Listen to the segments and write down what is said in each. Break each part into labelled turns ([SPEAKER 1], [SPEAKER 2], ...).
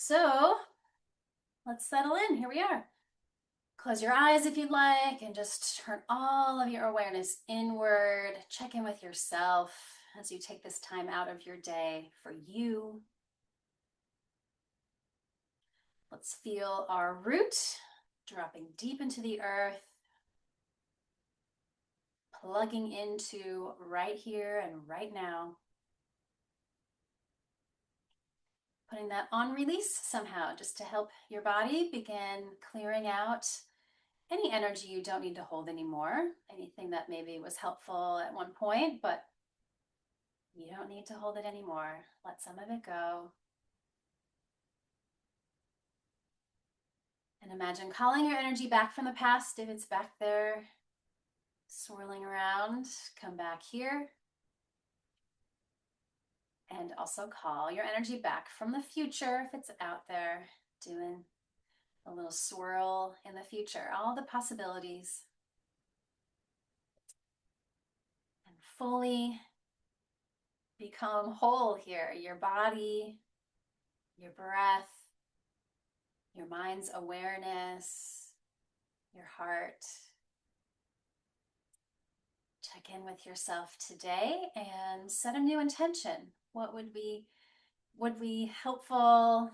[SPEAKER 1] So let's settle in. Here we are. Close your eyes if you'd like and just turn all of your awareness inward. Check in with yourself as you take this time out of your day for you. Let's feel our root dropping deep into the earth, plugging into right here and right now. Putting that on release somehow, just to help your body begin clearing out any energy you don't need to hold anymore, anything that maybe was helpful at one point, but you don't need to hold it anymore. Let some of it go. And imagine calling your energy back from the past if it's back there, swirling around. Come back here. And also call your energy back from the future if it's out there, doing a little swirl in the future, all the possibilities. And fully become whole here. Your body, your breath, your mind's awareness, your heart. Check in with yourself today and set a new intention. What would be helpful,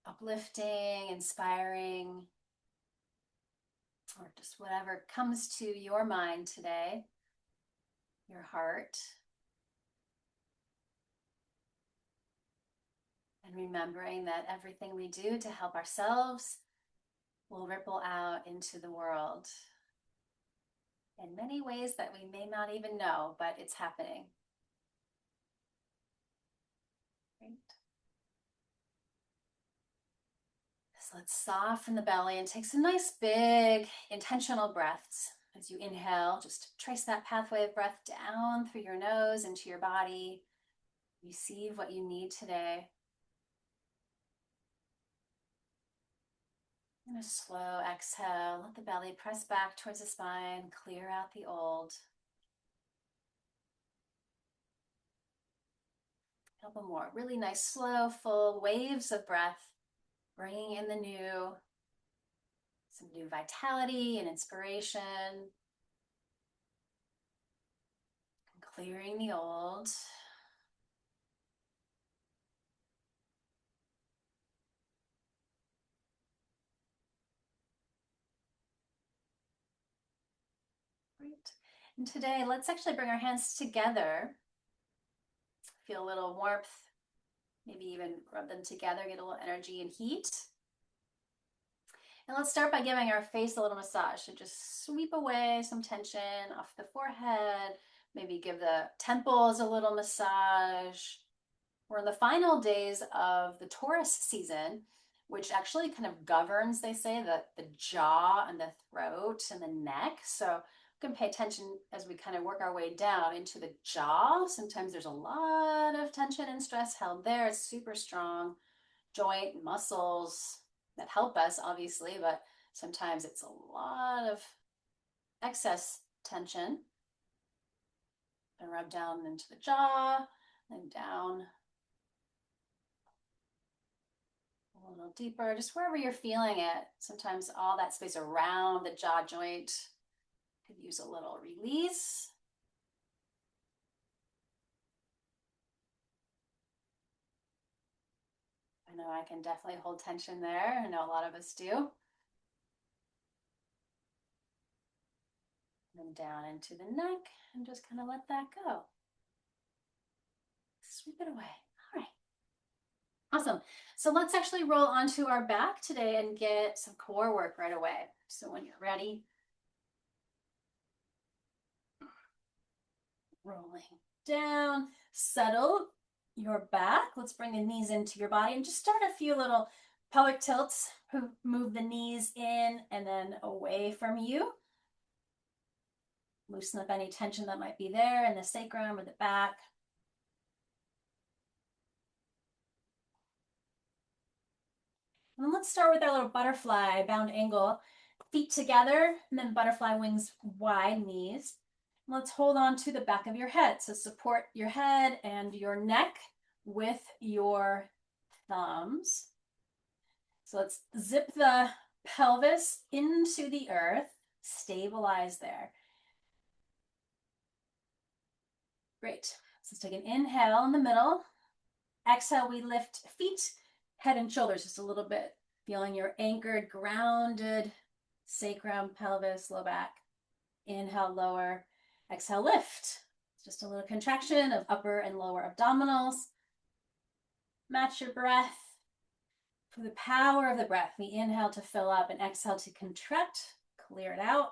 [SPEAKER 1] uplifting, inspiring, or just whatever comes to your mind today, your heart. And remembering that everything we do to help ourselves will ripple out into the world in many ways that we may not even know, but it's happening. Great. So let's soften the belly and take some nice big intentional breaths. As you inhale, just trace that pathway of breath down through your nose into your body. Receive what you need today. And a slow exhale, let the belly press back towards the spine, clear out the old. Couple more, really nice, slow, full waves of breath, bringing in the new, some new vitality and inspiration, and clearing the old. Great. And today, let's actually bring our hands together. Feel a little warmth, maybe even rub them together, get a little energy and heat. And let's start by giving our face a little massage. So just sweep away some tension off the forehead, maybe give the temples a little massage. We're in the final days of the Taurus season, which actually kind of governs, they say, the jaw and the throat and the neck. So we can pay attention as we kind of work our way down into the jaw. Sometimes there's a lot of tension and stress held there. It's super strong joint muscles that help us, obviously, but sometimes it's a lot of excess tension. And rub down into the jaw, then down a little deeper, just wherever you're feeling it. Sometimes all that space around the jaw joint could use a little release. I know I can definitely hold tension there. I know a lot of us do. And then down into the neck and just kind of let that go. Sweep it away. All right. Awesome. So let's actually roll onto our back today and get some core work right away. So when you're ready, rolling down, settle your back. Let's bring the knees into your body and just start a few little pelvic tilts. Move the knees in and then away from you. Loosen up any tension that might be there in the sacrum or the back. And let's start with our little butterfly bound angle. Feet together, and then butterfly wings wide, knees. Let's hold on to the back of your head. So support your head and your neck with your thumbs. So let's zip the pelvis into the earth, stabilize there. Great. So let's take an inhale in the middle. Exhale, we lift feet, head and shoulders just a little bit, feeling your anchored, grounded sacrum, pelvis, low back. Inhale, lower. Exhale, lift. Just a little contraction of upper and lower abdominals. Match your breath. For the power of the breath, we inhale to fill up and exhale to contract, clear it out.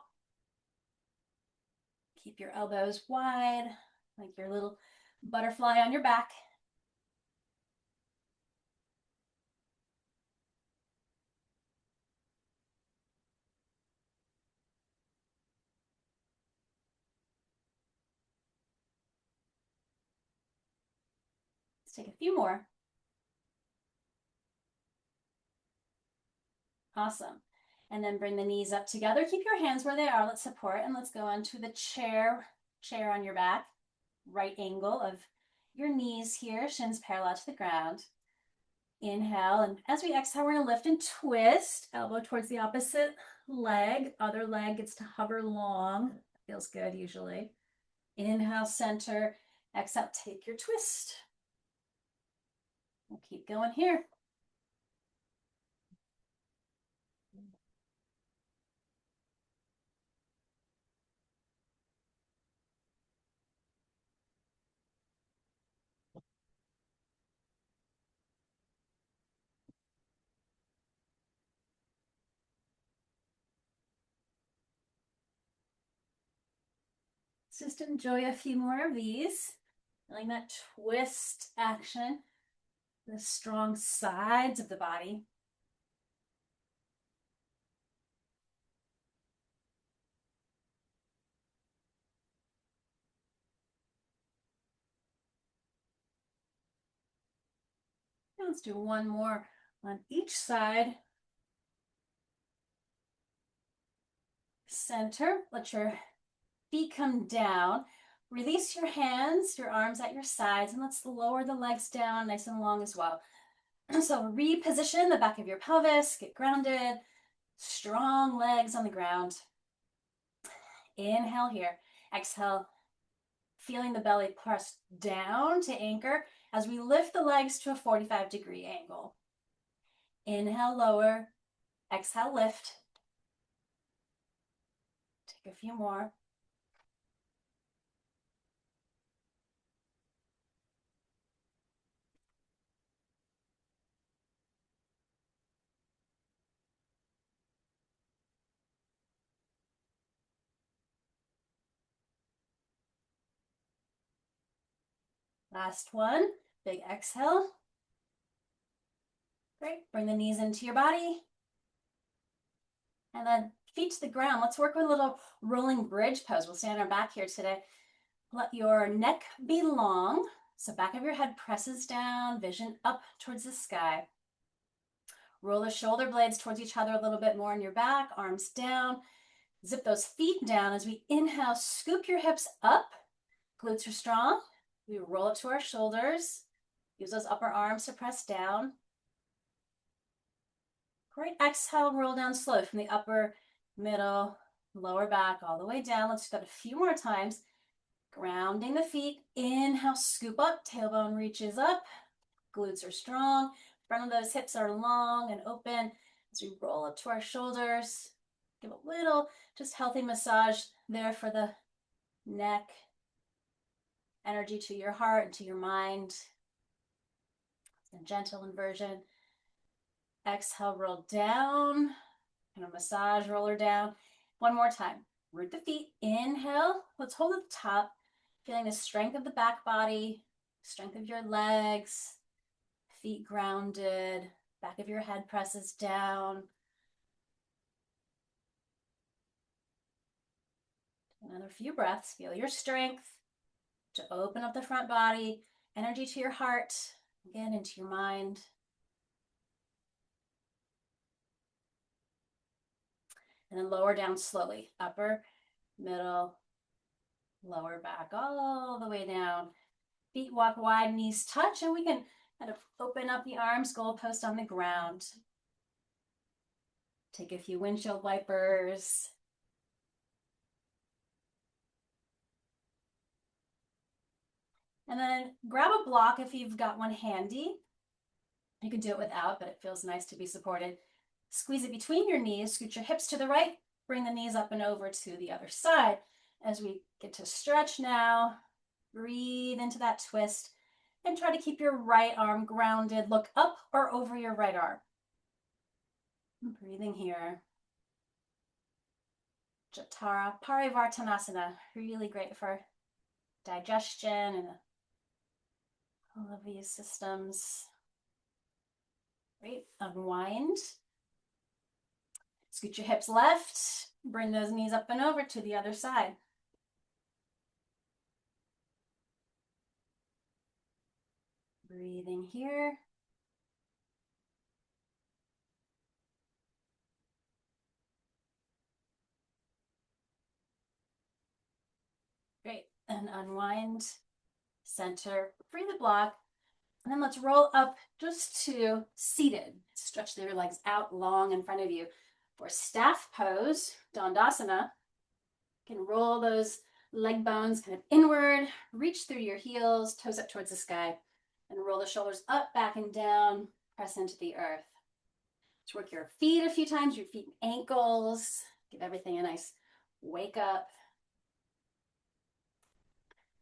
[SPEAKER 1] Keep your elbows wide, like your little butterfly on your back. Let's take a few more. Awesome. And then bring the knees up together. Keep your hands where they are. Let's support and let's go onto the chair on your back. Right angle of your knees here, shins parallel to the ground. Inhale, and as we exhale, we're going to lift and twist. Elbow towards the opposite leg. Other leg gets to hover long. Feels good usually. Inhale, center. Exhale, take your twist. We'll keep going here. Just enjoy a few more of these. Feeling that twist action, the strong sides of the body. Let's do one more on each side. Center, let your feet come down. Release your hands, your arms at your sides, and let's lower the legs down nice and long as well. So reposition the back of your pelvis, get grounded, strong legs on the ground. Inhale here. Exhale, feeling the belly press down to anchor as we lift the legs to a 45-degree angle. Inhale, lower. Exhale, lift. Take a few more. Last one. Big exhale. Great. Bring the knees into your body. And then feet to the ground. Let's work with a little rolling bridge pose. We'll stand on our back here today. Let your neck be long. So back of your head presses down, vision up towards the sky. Roll the shoulder blades towards each other a little bit more in your back, arms down. Zip those feet down as we inhale, scoop your hips up. Glutes are strong. We roll up to our shoulders. Use those upper arms to press down. Great. Exhale, roll down slow from the upper, middle, lower back, all the way down. Let's do that a few more times. Grounding the feet. Inhale, scoop up, tailbone reaches up. Glutes are strong. Front of those hips are long and open as we roll up to our shoulders. Give a little just healthy massage there for the neck. Energy to your heart and to your mind. A gentle inversion. Exhale, roll down. And a massage roller down. One more time. Root the feet. Inhale. Let's hold at the top. Feeling the strength of the back body, strength of your legs, feet grounded, back of your head presses down. Another few breaths. Feel your strength to open up the front body, energy to your heart, again into your mind. And then lower down slowly. Upper, middle, lower back, all the way down. Feet walk wide, knees touch, and we can kind of open up the arms, goalpost on the ground. Take a few windshield wipers. And then grab a block if you've got one handy. You can do it without, but it feels nice to be supported. Squeeze it between your knees, scoot your hips to the right, bring the knees up and over to the other side. As we get to stretch now, breathe into that twist and try to keep your right arm grounded. Look up or over your right arm. Breathing here. Jatara Parivartanasana, really great for digestion and all of these systems. Great, unwind. Scoot your hips left, bring those knees up and over to the other side. Breathing here. Great, and unwind, center, free the block, and then let's roll up just to seated. Stretch your legs out long in front of you. For staff pose, Dandasana, you can roll those leg bones kind of inward, reach through your heels, toes up towards the sky, and roll the shoulders up, back, and down, press into the earth. Let's work your feet a few times, your feet and ankles, give everything a nice wake up.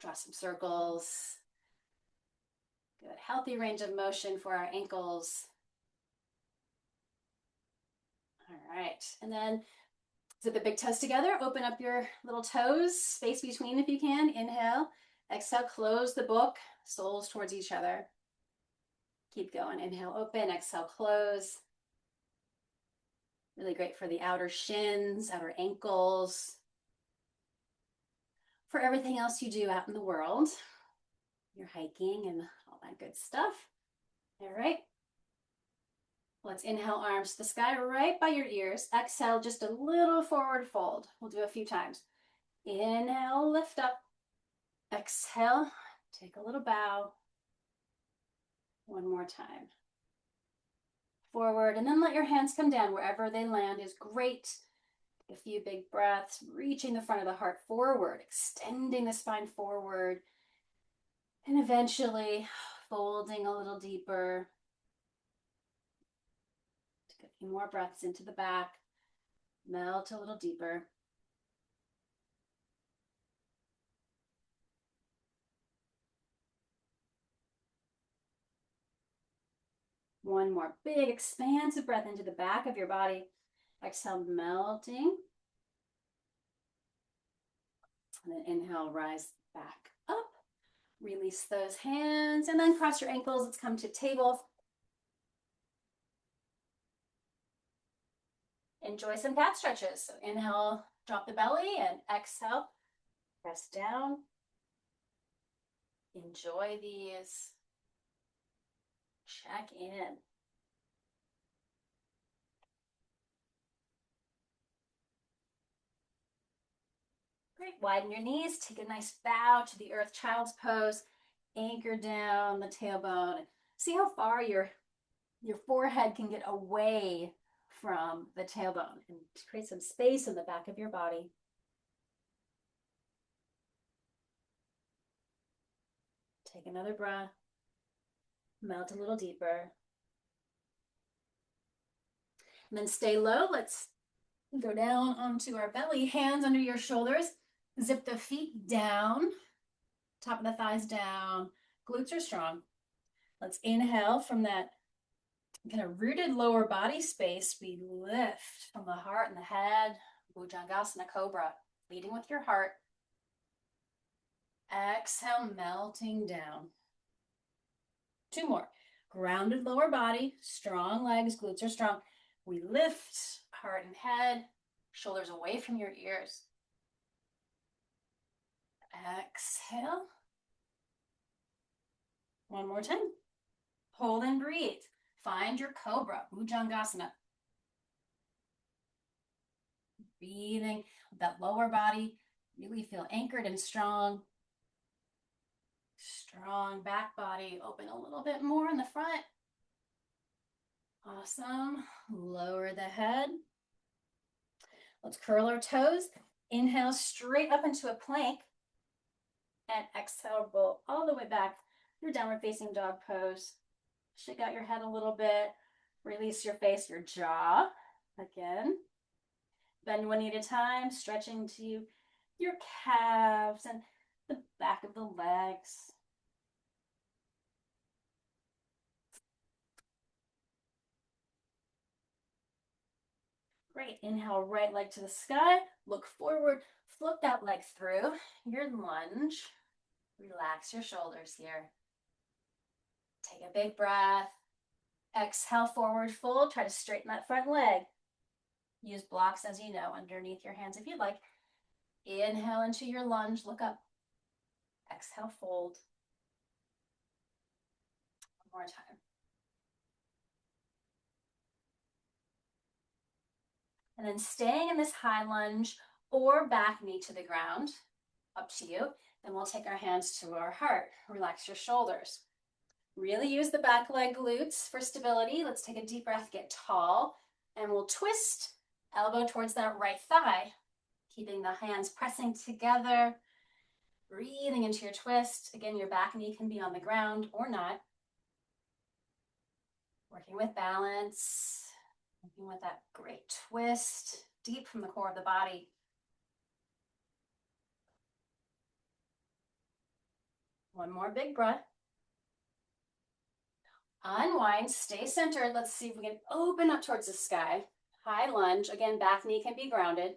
[SPEAKER 1] Draw some circles. Good, healthy range of motion for our ankles. All right, and then zip the big toes together, open up your little toes, space between if you can. Inhale, exhale, close the book, soles towards each other. Keep going, inhale, open, exhale, close. Really great for the outer shins, outer ankles, for everything else you do out in the world. You're hiking and all that good stuff. All right. Let's inhale, arms to the sky right by your ears. Exhale, just a little forward fold. We'll do a few times. Inhale, lift up. Exhale, take a little bow. One more time. Forward, and then let your hands come down. Wherever they land is great. Take a few big breaths, reaching the front of the heart forward, extending the spine forward, and eventually folding a little deeper. Take a few more breaths into the back. Melt a little deeper. One more big expansive breath into the back of your body. Exhale, melting. And then inhale, rise back up. Release those hands and then cross your ankles. Let's come to table. Enjoy some cat stretches. So inhale, drop the belly, and exhale, press down. Enjoy these. Check in. Great, widen your knees, take a nice bow to the earth child's pose, anchor down the tailbone. See how far your forehead can get away from the tailbone and create some space in the back of your body. Take another breath, melt a little deeper. And then stay low. Let's go down onto our belly, hands under your shoulders. Zip the feet down, top of the thighs down. Glutes are strong. Let's inhale from that kind of rooted lower body space. We lift from the heart and the head. Bhujangasana Cobra, leading with your heart. Exhale, melting down. Two more. Grounded lower body, strong legs, glutes are strong. We lift heart and head, shoulders away from your ears. Exhale. One more time. Hold and breathe. Find your cobra, Bhujangasana. Breathing that lower body. Really feel anchored and strong. Strong back body. Open a little bit more in the front. Awesome. Lower the head. Let's curl our toes. Inhale straight up into a plank. And exhale, roll all the way back through downward facing dog pose. Shake out your head a little bit. Release your face, your jaw. Again. Bend one knee at a time, stretching to your calves and the back of the legs. Great. Inhale, right leg to the sky. Look forward. Float that leg through your lunge. Relax your shoulders here. Take a big breath. Exhale, forward fold. Try to straighten that front leg. Use blocks, as you know, underneath your hands if you'd like. Inhale into your lunge. Look up. Exhale, fold. One more time. And then staying in this high lunge or back knee to the ground, up to you. Then we'll take our hands to our heart. Relax your shoulders. Really use the back leg glutes for stability. Let's take a deep breath, get tall, and we'll twist elbow towards that right thigh, keeping the hands pressing together, breathing into your twist. Again, your back knee can be on the ground or not. Working with balance, working with that great twist, deep from the core of the body. One more big breath. Unwind, stay centered. Let's see if we can open up towards the sky. High lunge. Again, back knee can be grounded.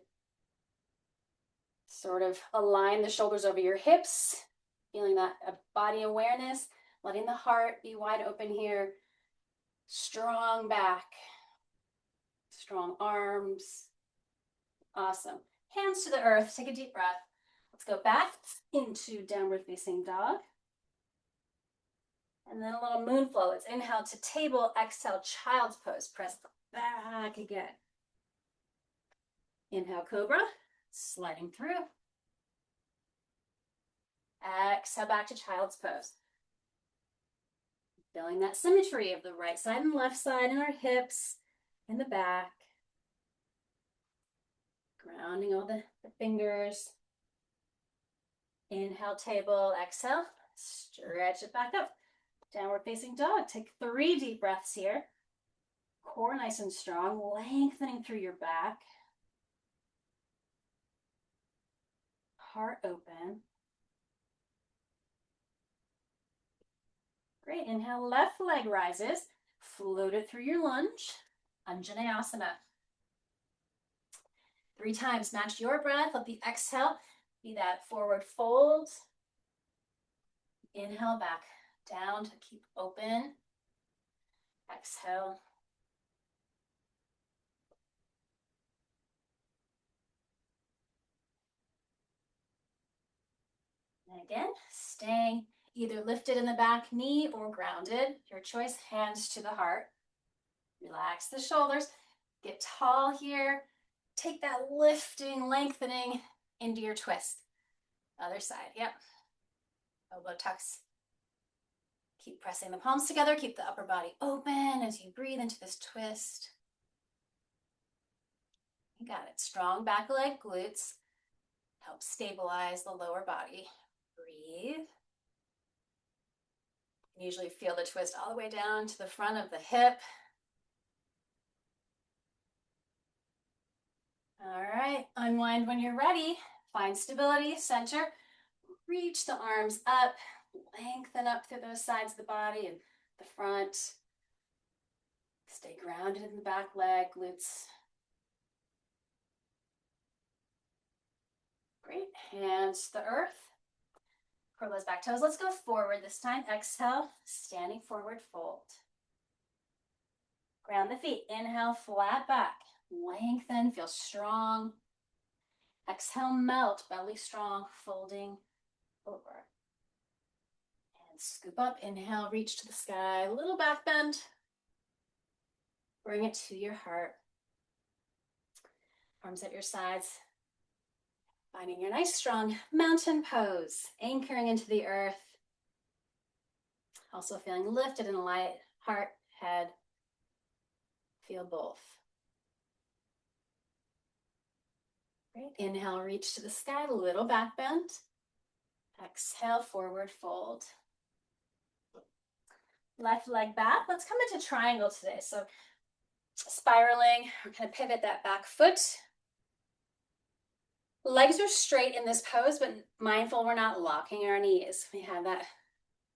[SPEAKER 1] Sort of align the shoulders over your hips, feeling that body awareness, letting the heart be wide open here. Strong back, strong arms. Awesome. Hands to the earth. Take a deep breath. Let's go back into downward facing dog. And then a little moon flow. Let's inhale to table, exhale, child's pose. Press back again. Inhale, cobra, sliding through. Exhale, back to child's pose. Feeling that symmetry of the right side and left side in our hips, in the back. Grounding all the fingers. Inhale, table, exhale, stretch it back up. Downward facing dog. Take 3 deep breaths here. Core nice and strong, lengthening through your back. Heart open. Great. Inhale, left leg rises. Float it through your lunge. Anjaneyasana. 3 times. Match your breath. Let the exhale be that forward fold. Inhale, back down to keep open. Exhale. And again, staying either lifted in the back knee or grounded. Your choice, hands to the heart. Relax the shoulders. Get tall here. Take that lifting, lengthening into your twist. Other side, yep. Elbow tucks. Keep pressing the palms together. Keep the upper body open as you breathe into this twist. You got it. Strong back leg glutes. Help stabilize the lower body. Breathe. You usually feel the twist all the way down to the front of the hip. All right, unwind when you're ready. Find stability, center. Reach the arms up. Lengthen up through those sides of the body and the front. Stay grounded in the back leg, glutes. Great. Hands to the earth. Curl those back toes. Let's go forward this time. Exhale, standing forward fold. Ground the feet. Inhale, flat back. Lengthen, feel strong. Exhale, melt, belly strong, folding over. And scoop up. Inhale, reach to the sky. Little back bend. Bring it to your heart. Arms at your sides. Finding your nice strong mountain pose. Anchoring into the earth. Also feeling lifted and light. Heart, head. Feel both. Great. Inhale, reach to the sky, little back bend. Exhale, forward fold. Left leg back. Let's come into triangle today. So spiraling, we're going to pivot that back foot. Legs are straight in this pose, but mindful we're not locking our knees. We have that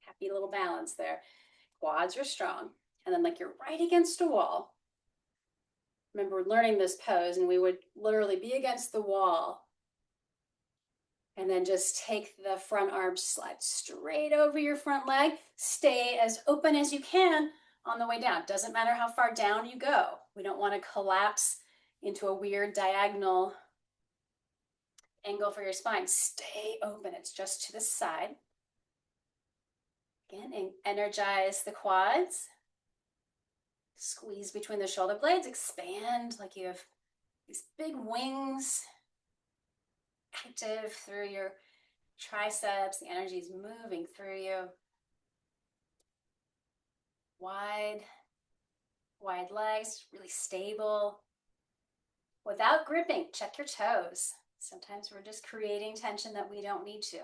[SPEAKER 1] happy little balance there. Quads are strong. And then like you're right against a wall. Remember, we're learning this pose and we would literally be against the wall. And then just take the front arm, slide straight over your front leg. Stay as open as you can on the way down. Doesn't matter how far down you go. We don't want to collapse into a weird diagonal angle for your spine. Stay open. It's just to the side. Again, energize the quads. Squeeze between the shoulder blades. Expand like you have these big wings. Active through your triceps. The energy is moving through you. Wide legs, really stable. Without gripping, check your toes. Sometimes we're just creating tension that we don't need to.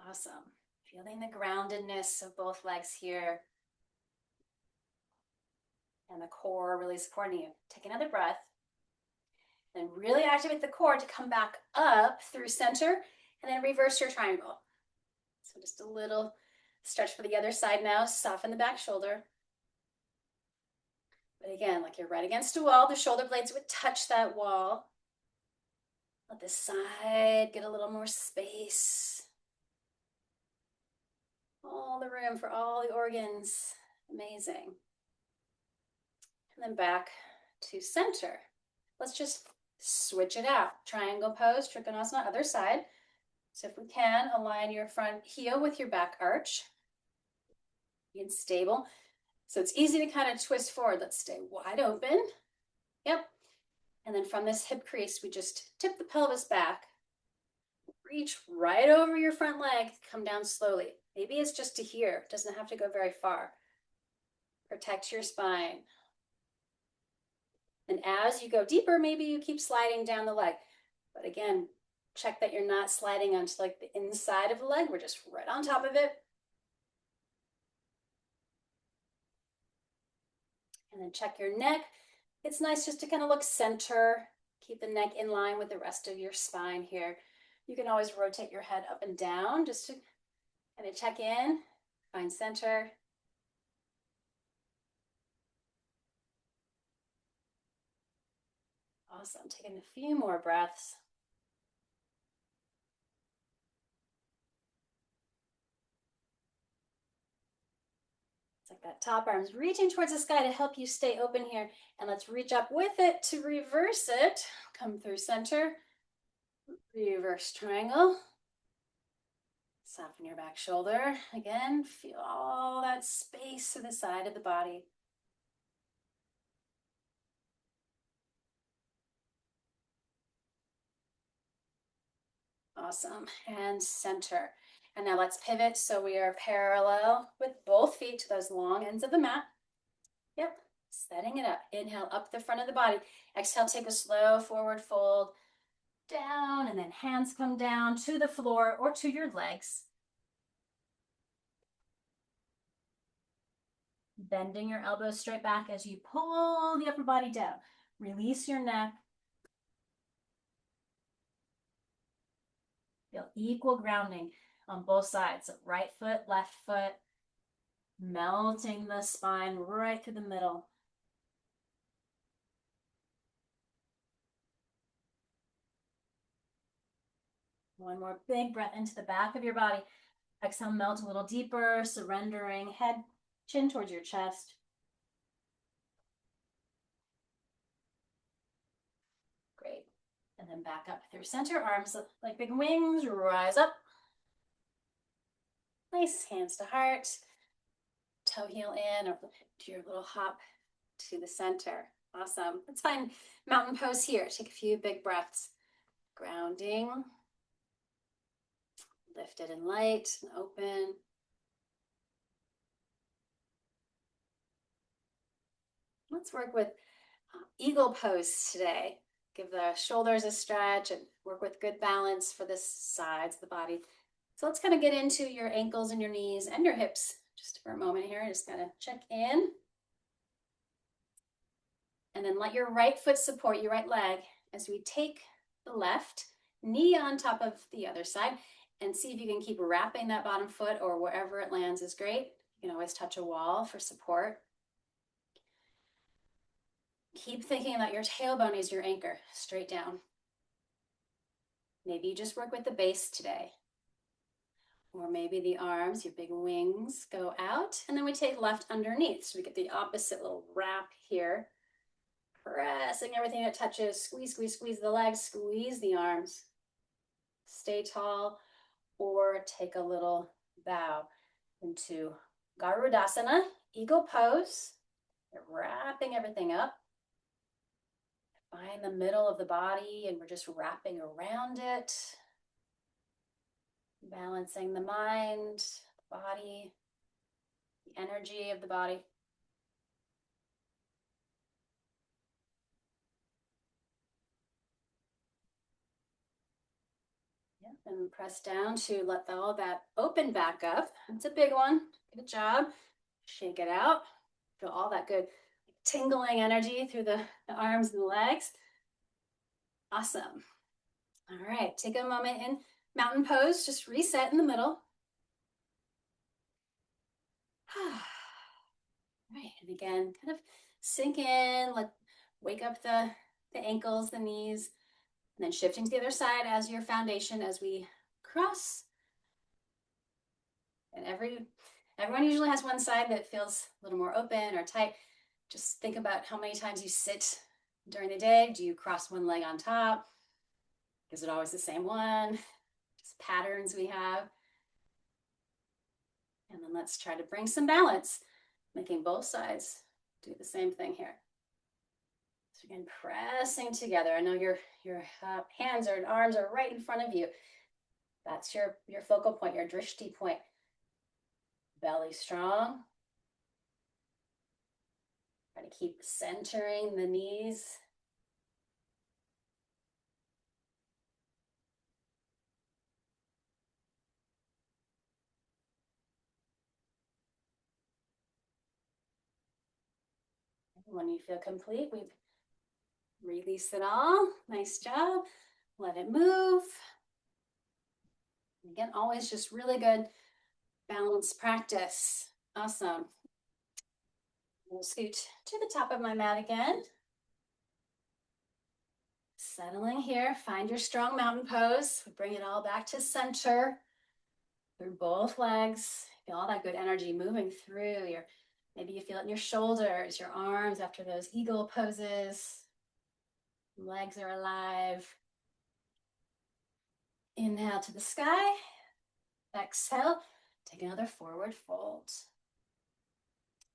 [SPEAKER 1] Awesome. Feeling the groundedness of both legs here. And the core really supporting you. Take another breath. And really activate the core to come back up through center and then reverse your triangle. So just a little stretch for the other side now. Soften the back shoulder. But again, like you're right against a wall, the shoulder blades would touch that wall. Let the side get a little more space. All the room for all the organs. Amazing. And then back to center. Let's just switch it out. Triangle pose, Trikonasana, other side. So if we can, align your front heel with your back arch. Being stable. So it's easy to kind of twist forward. Let's stay wide open. Yep. And then from this hip crease, we just tip the pelvis back. Reach right over your front leg. Come down slowly. Maybe it's just to here. It doesn't have to go very far. Protect your spine. And as you go deeper, maybe you keep sliding down the leg. But again, check that you're not sliding onto like the inside of the leg. We're just right on top of it. And then check your neck. It's nice just to kind of look center. Keep the neck in line with the rest of your spine here. You can always rotate your head up and down just to kind of check in, find center. Awesome. Taking a few more breaths. It's like that top arm's reaching towards the sky to help you stay open here. And let's reach up with it to reverse it. Come through center. Reverse triangle. Soften your back shoulder. Again, feel all that space to the side of the body. Awesome. And center. And now let's pivot so we are parallel with both feet to those long ends of the mat. Yep. Setting it up. Inhale up the front of the body. Exhale, take a slow forward fold down, and then hands come down to the floor or to your legs. Bending your elbows straight back as you pull the upper body down. Release your neck. Feel equal grounding on both sides. So right foot, left foot, melting the spine right through the middle. One more big breath into the back of your body. Exhale, melt a little deeper, surrendering head, chin towards your chest. Great. And then back up through center, arms like big wings, rise up. Nice, hands to heart. Toe heel in, or do your little hop to the center. Awesome. Let's find mountain pose here. Take a few big breaths. Grounding. Lifted and light and open. 1, 2, 3, 4, 5, 6, 7, 8, 9, 10. Let's work with eagle pose today. Give the shoulders a stretch and work with good balance for the sides of the body. So let's kind of get into your ankles and your knees and your hips just for a moment here. Just kind of check in. And then let your right foot support your right leg as we take the left knee on top of the other side, and see if you can keep wrapping that bottom foot, or wherever it lands is great. You can always touch a wall for support. Keep thinking that your tailbone is your anchor, straight down. Maybe you just work with the base today. Or maybe the arms, your big wings, go out, and then we take left underneath. So we get the opposite little wrap here. Pressing everything that touches. Squeeze, squeeze, squeeze the legs, squeeze the arms. Stay tall, or take a little bow into Garudasana, eagle pose. You're wrapping everything up. Find the middle of the body, and we're just wrapping around it. Balancing the mind, the body, the energy of the body. Yeah, and press down to let all that open back up. That's a big one. Good job. Shake it out. Feel all that good tingling energy through the arms and the legs. Awesome. All right, take a moment in mountain pose. Just reset in the middle. Right, and again, kind of sink in, wake up the ankles, the knees, and then shifting to the other side as your foundation as we cross. And everyone usually has one side that feels a little more open or tight. Just think about how many times you sit during the day. Do you cross one leg on top? Is it always the same one? Just patterns we have. And then let's try to bring some balance, making both sides do the same thing here. So again, pressing together. I know your hands and arms are right in front of you. That's your focal point, your drishti point. Belly strong. Try to keep centering the knees. When you feel complete, we've released it all. Nice job. Let it move. Again, always just really good balance practice. Awesome. We'll scoot to the top of my mat again. Settling here, find your strong mountain pose. We bring it all back to center through both legs. Feel all that good energy moving through your, maybe you feel it in your shoulders, your arms after those eagle poses. Legs are alive. Inhale to the sky. Exhale, take another forward fold.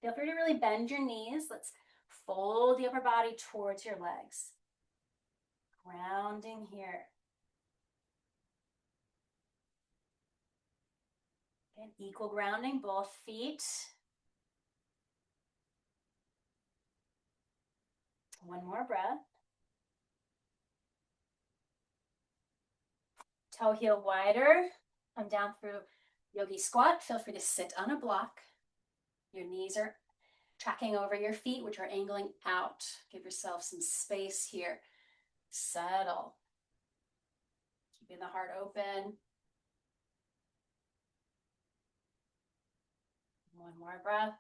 [SPEAKER 1] Feel free to really bend your knees. Let's fold the upper body towards your legs. Grounding here. Again, equal grounding, both feet. One more breath. Toe heel wider. Come down through yogi squat. Feel free to sit on a block. Your knees are tracking over your feet, which are angling out. Give yourself some space here. Settle. Keeping the heart open. One more breath.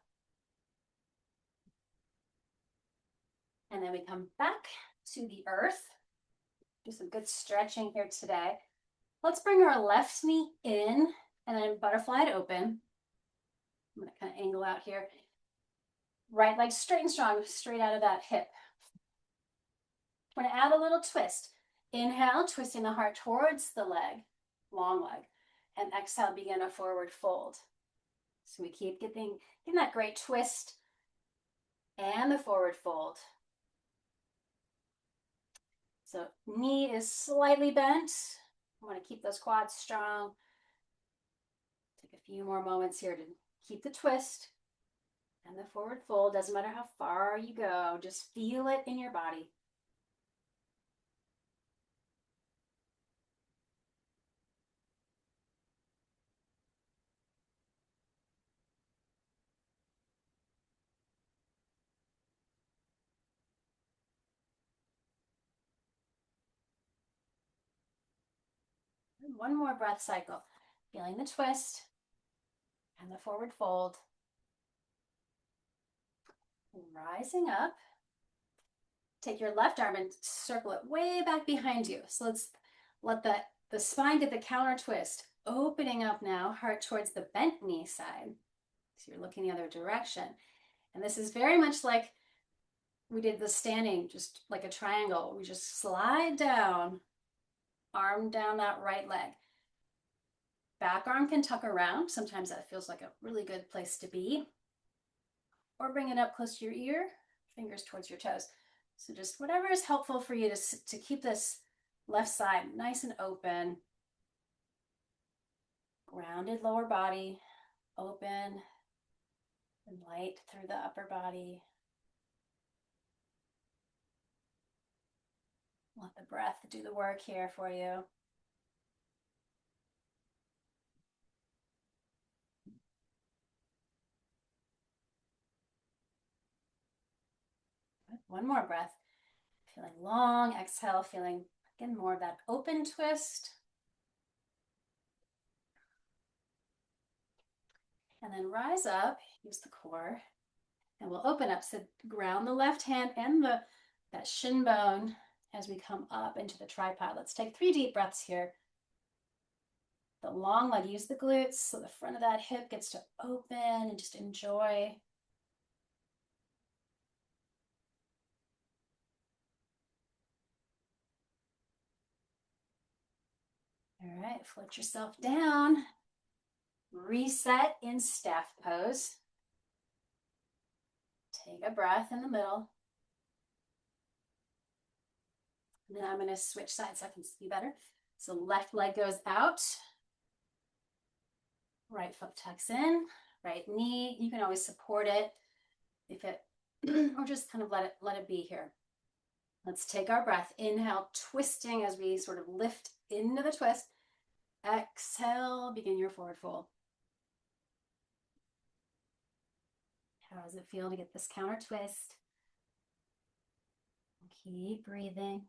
[SPEAKER 1] And then we come back to the earth. Do some good stretching here today. Let's bring our left knee in and then butterfly it open. I'm going to kind of angle out here. Right leg straight and strong, straight out of that hip. I'm going to add a little twist. Inhale, twisting the heart towards the leg, long leg. And exhale, begin a forward fold. So we keep getting that great twist and the forward fold. So knee is slightly bent. I want to keep those quads strong. Take a few more moments here to keep the twist. And the forward fold, doesn't matter how far you go, just feel it in your body. And one more breath cycle. Feeling the twist and the forward fold. Rising up. Take your left arm and circle it way back behind you. So let's let the spine get the counter twist. Opening up now, heart towards the bent knee side. So you're looking the other direction. And this is very much like we did the standing, just like a triangle. We just slide down, arm down that right leg. Back arm can tuck around. Sometimes that feels like a really good place to be. Or bring it up close to your ear, fingers towards your toes. So just whatever is helpful for you to keep this left side nice and open. Grounded lower body, open and light through the upper body. Let the breath do the work here for you. One more breath. Feeling long, exhale, feeling again more of that open twist. And then rise up, use the core, and we'll open up. So ground the left hand and that shin bone as we come up into the tripod. Let's take 3 deep breaths here. The long leg, use the glutes so the front of that hip gets to open and just enjoy. All right, float yourself down. Reset in staff pose. Take a breath in the middle. And then I'm going to switch sides so I can see better. So left leg goes out. Right foot tucks in. Right knee, you can always support it if it, or just kind of let it be here. Let's take our breath. Inhale, twisting as we sort of lift into the twist. Exhale, begin your forward fold. How does it feel to get this counter twist? Keep breathing.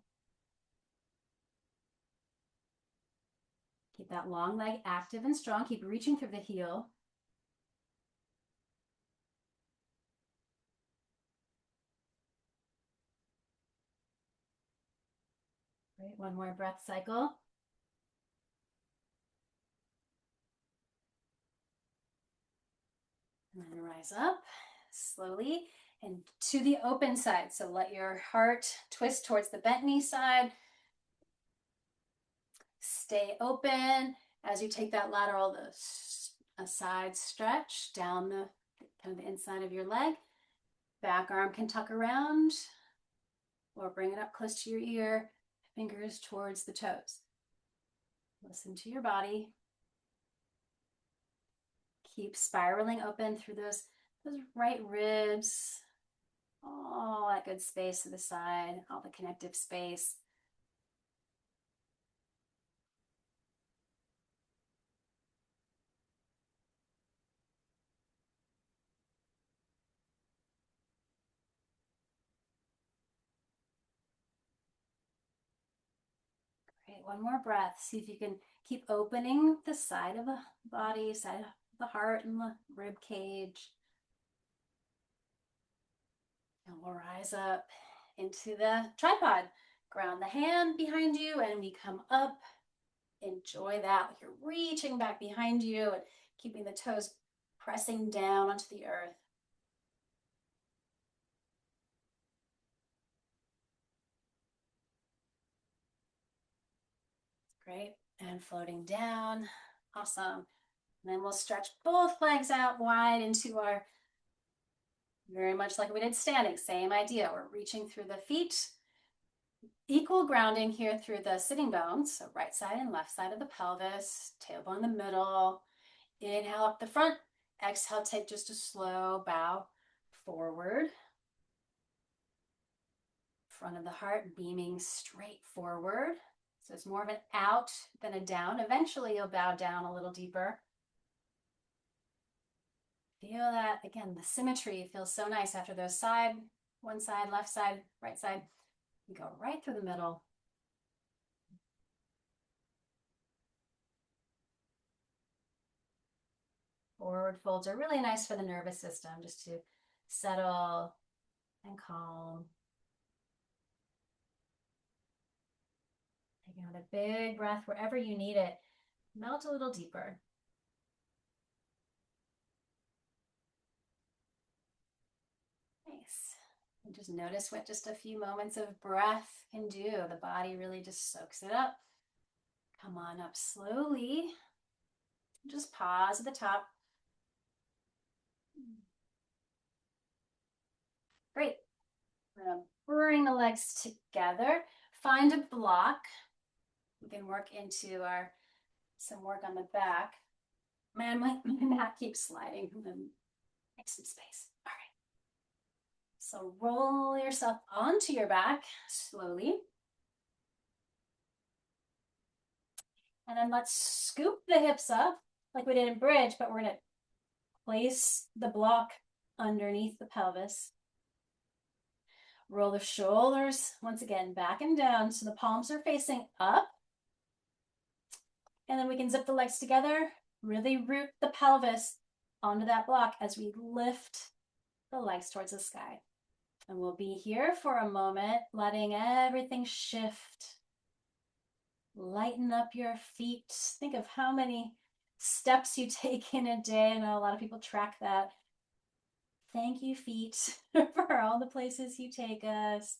[SPEAKER 1] Keep that long leg active and strong. Keep reaching through the heel. Great, one more breath cycle. And then rise up slowly and to the open side. So let your heart twist towards the bent knee side. Stay open as you take that lateral, a side stretch down the kind of the inside of your leg. Back arm can tuck around or bring it up close to your ear, fingers towards the toes. Listen to your body. Keep spiraling open through those right ribs, all that good space to the side, all the connective space. Great, one more breath. See if you can keep opening the side of the body, side of the heart and the rib cage. And we'll rise up into the tripod. Ground the hand behind you and we come up. Enjoy that. Like you're reaching back behind you and keeping the toes pressing down onto the earth. Great. And floating down. Awesome. And then we'll stretch both legs out wide into our, very much like we did standing, same idea. We're reaching through the feet. Equal grounding here through the sitting bones. So right side and left side of the pelvis, tailbone in the middle. Inhale up the front. Exhale, take just a slow bow forward. Front of the heart beaming straight forward. So it's more of an out than a down. Eventually you'll bow down a little deeper. Feel that, again, the symmetry feels so nice after those one side, left side, right side. You go right through the middle. Forward folds are really nice for the nervous system, just to settle and calm. Taking out a big breath wherever you need it. Melt a little deeper. Nice. And just notice what just a few moments of breath can do. The body really just soaks it up. Come on up slowly. Just pause at the top. Great. We're going to bring the legs together. Find a block. We can work into some work on the back. Man, my mat keeps sliding. Make some space. All right. So roll yourself onto your back slowly. And then let's scoop the hips up like we did in bridge, but we're going to place the block underneath the pelvis. Roll the shoulders once again back and down so the palms are facing up. And then we can zip the legs together, really root the pelvis onto that block as we lift the legs towards the sky. And we'll be here for a moment, letting everything shift. Lighten up your feet. Think of how many steps you take in a day. I know a lot of people track that. Thank you, feet, for all the places you take us.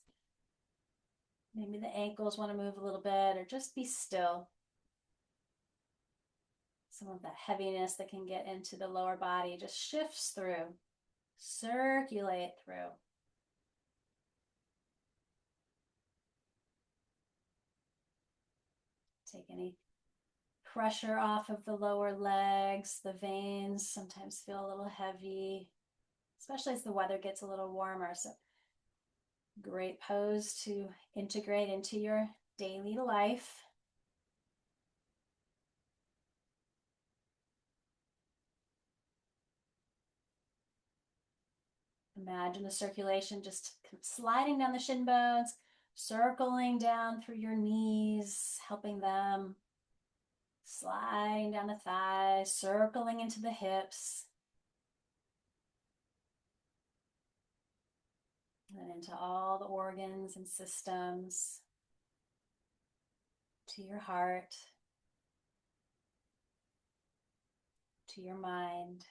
[SPEAKER 1] Maybe the ankles want to move a little bit, or just be still. Some of that heaviness that can get into the lower body just shifts through, circulate through. Take any pressure off of the lower legs. The veins sometimes feel a little heavy, especially as the weather gets a little warmer. So great pose to integrate into your daily life. Imagine the circulation just sliding down the shin bones, circling down through your knees, helping them, sliding down the thighs, circling into the hips, and then into all the organs and systems, to your heart, to your mind.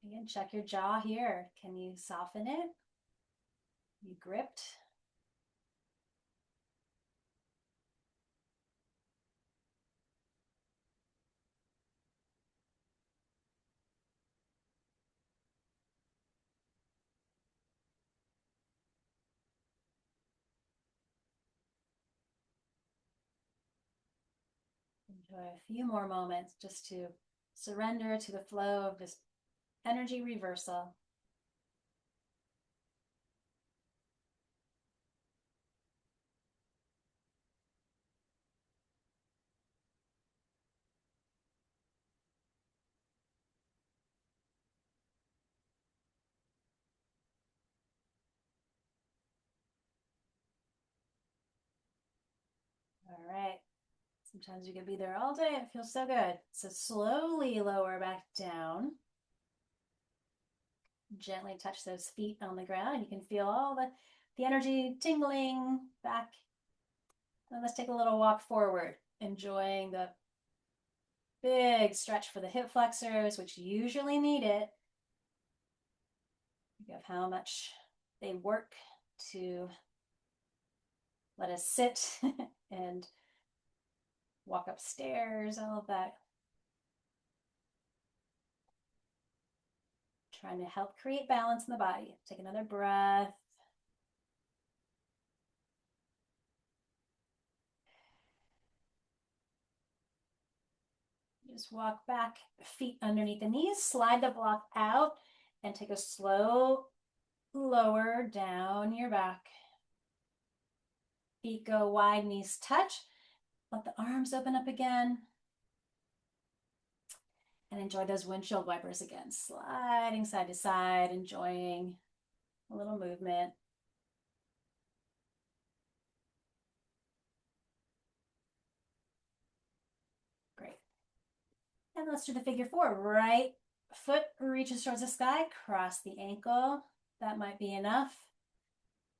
[SPEAKER 1] Again, check your jaw here. Can you soften it? You gripped? Enjoy a few more moments just to surrender to the flow of this energy reversal. All right. Sometimes you can be there all day. It feels so good. So slowly lower back down. Gently touch those feet on the ground. You can feel all the energy tingling back. And let's take a little walk forward, enjoying the big stretch for the hip flexors, which usually need it. Think of how much they work to let us sit and walk upstairs, all of that. Trying to help create balance in the body. Take another breath. Just walk back, feet underneath the knees, slide the block out, And take a slow lower down your back. Feet go wide, knees touch. Let the arms open up again. And enjoy those windshield wipers again. Sliding side to side, enjoying a little movement. Great. And let's do the figure four. Right foot reaches towards the sky, cross the ankle. That might be enough.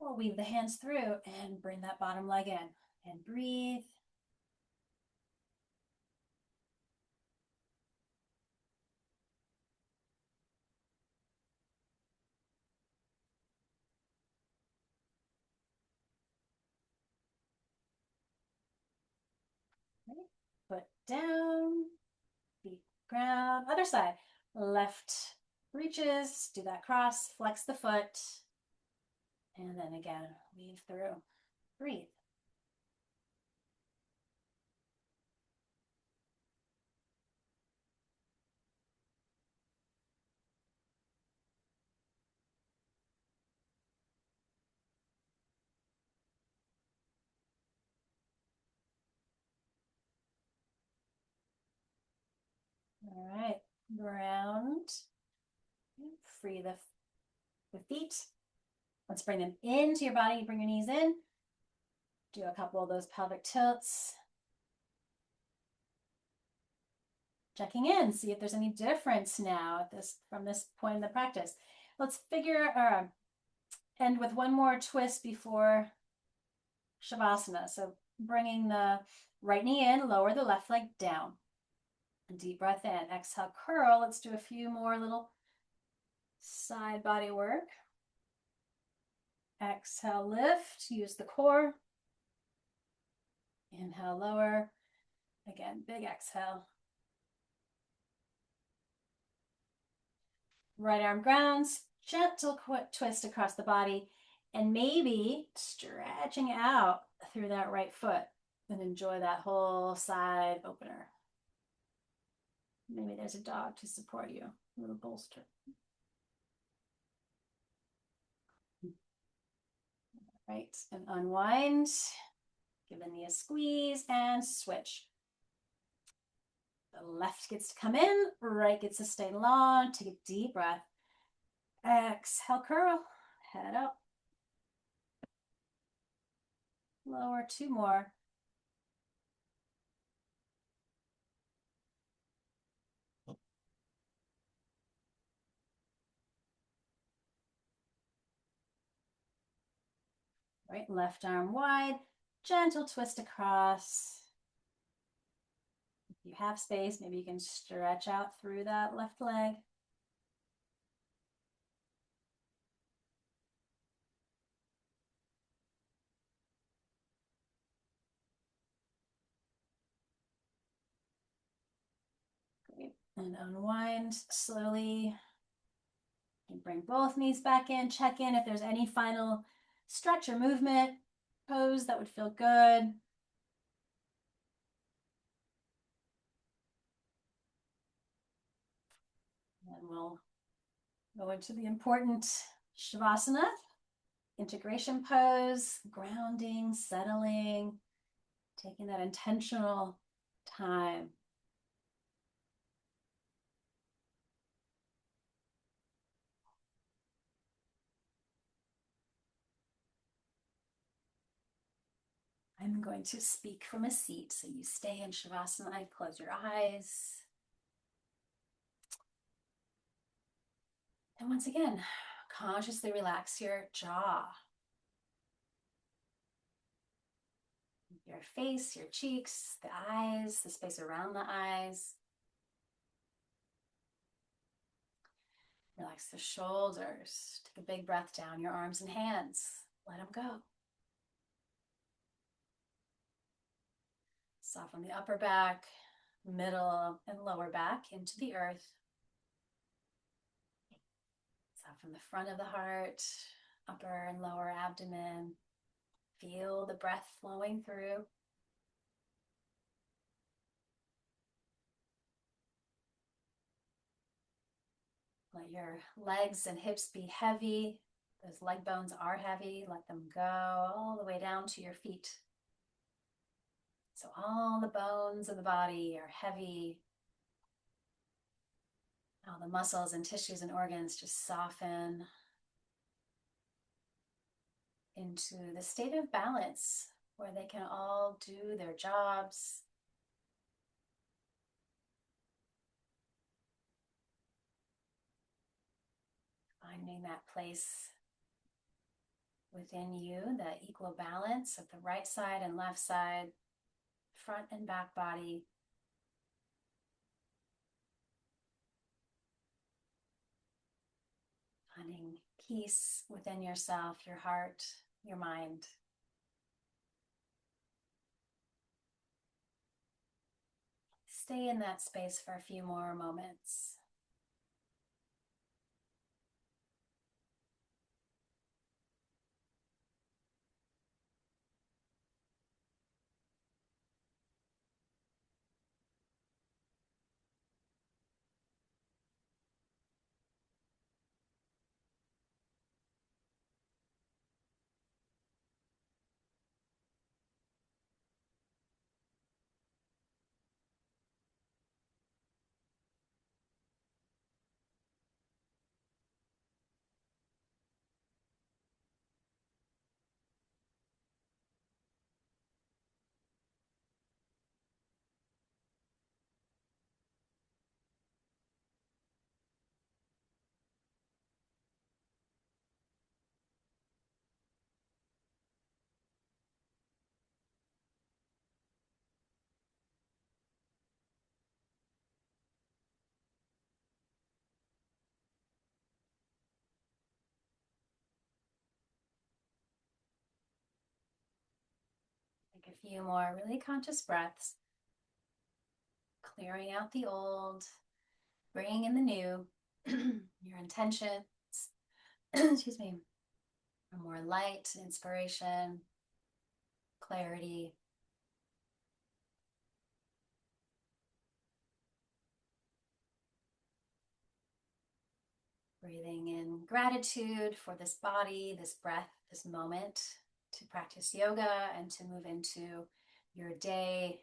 [SPEAKER 1] We'll weave the hands through and bring that bottom leg in. And breathe. Right. Foot down, feet ground. Other side. Left reaches, do that cross, flex the foot. And then again, weave through. Breathe. All right, ground. Free the feet. Let's bring them into your body. Bring your knees in. Do a couple of those pelvic tilts. Checking in, see if there's any difference now at this from this point in the practice. Let's end with one more twist before Shavasana. So bringing the right knee in, lower the left leg down. Deep breath in. Exhale, curl. Let's do a few more little side body work. Exhale, lift. Use the core. Inhale, lower. Again, big exhale. Right arm grounds. Gentle twist across the body. And maybe stretching out through that right foot. And enjoy that whole side opener. Maybe there's a dog to support you. A little bolster. Right, and unwind. Give the knee a squeeze and switch. The left gets to come in, right gets to stay long. Take a deep breath. Exhale, curl, head up. Lower, two more. Right, left arm wide, gentle twist across. If you have space, maybe you can stretch out through that left leg. Great, and unwind slowly. You bring both knees back in, check in if there's any final stretch or movement, pose that would feel good. And we'll go into the important Shavasana, integration pose, grounding, settling, taking that intentional time. I'm going to speak from a seat, so you stay in Shavasana, close your eyes. And once again, consciously relax your jaw, your face, your cheeks, the eyes, the space around the eyes. Relax the shoulders. Take a big breath down your arms and hands. Let them go. Soften the upper back, middle and lower back into the earth. Soften the front of the heart, upper and lower abdomen. Feel the breath flowing through. Let your legs and hips be heavy. Those leg bones are heavy. Let them go all the way down to your feet. So all the bones of the body are heavy. All the muscles and tissues and organs just soften into the state of balance where they can all do their jobs. Finding that place within you, that equal balance of the right side and left side, front and back body. Finding peace within yourself, your heart, your mind. Stay in that space for a few more moments. Take a few more really conscious breaths, clearing out the old, bringing in the new. Your intentions, excuse me, are more light, inspiration, clarity. Breathing in gratitude for this body, this breath, this moment to practice yoga and to move into your day.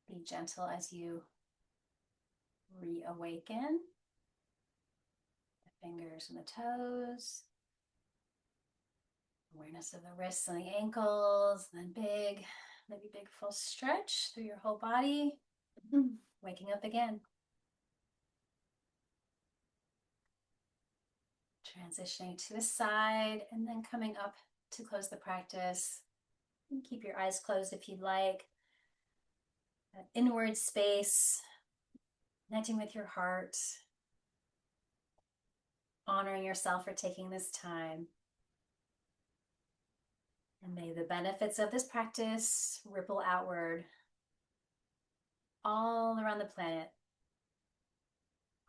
[SPEAKER 1] Be gentle as you reawaken. The fingers and the toes. Awareness of the wrists and the ankles. And then maybe big full stretch through your whole body. Waking up again. Transitioning to a side and then coming up to close the practice. And keep your eyes closed if you'd like. That inward space, connecting with your heart, honoring yourself for taking this time. And may the benefits of this practice ripple outward all around the planet.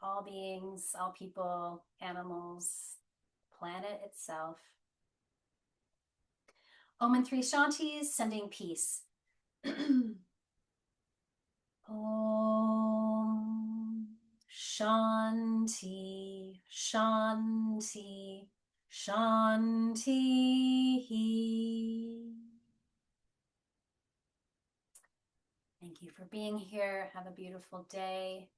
[SPEAKER 1] All beings, all people, animals, planet itself. Om and three Shantis, sending peace. Om Shanti, Shanti, Shanti. Thank you for being here. Have a beautiful day.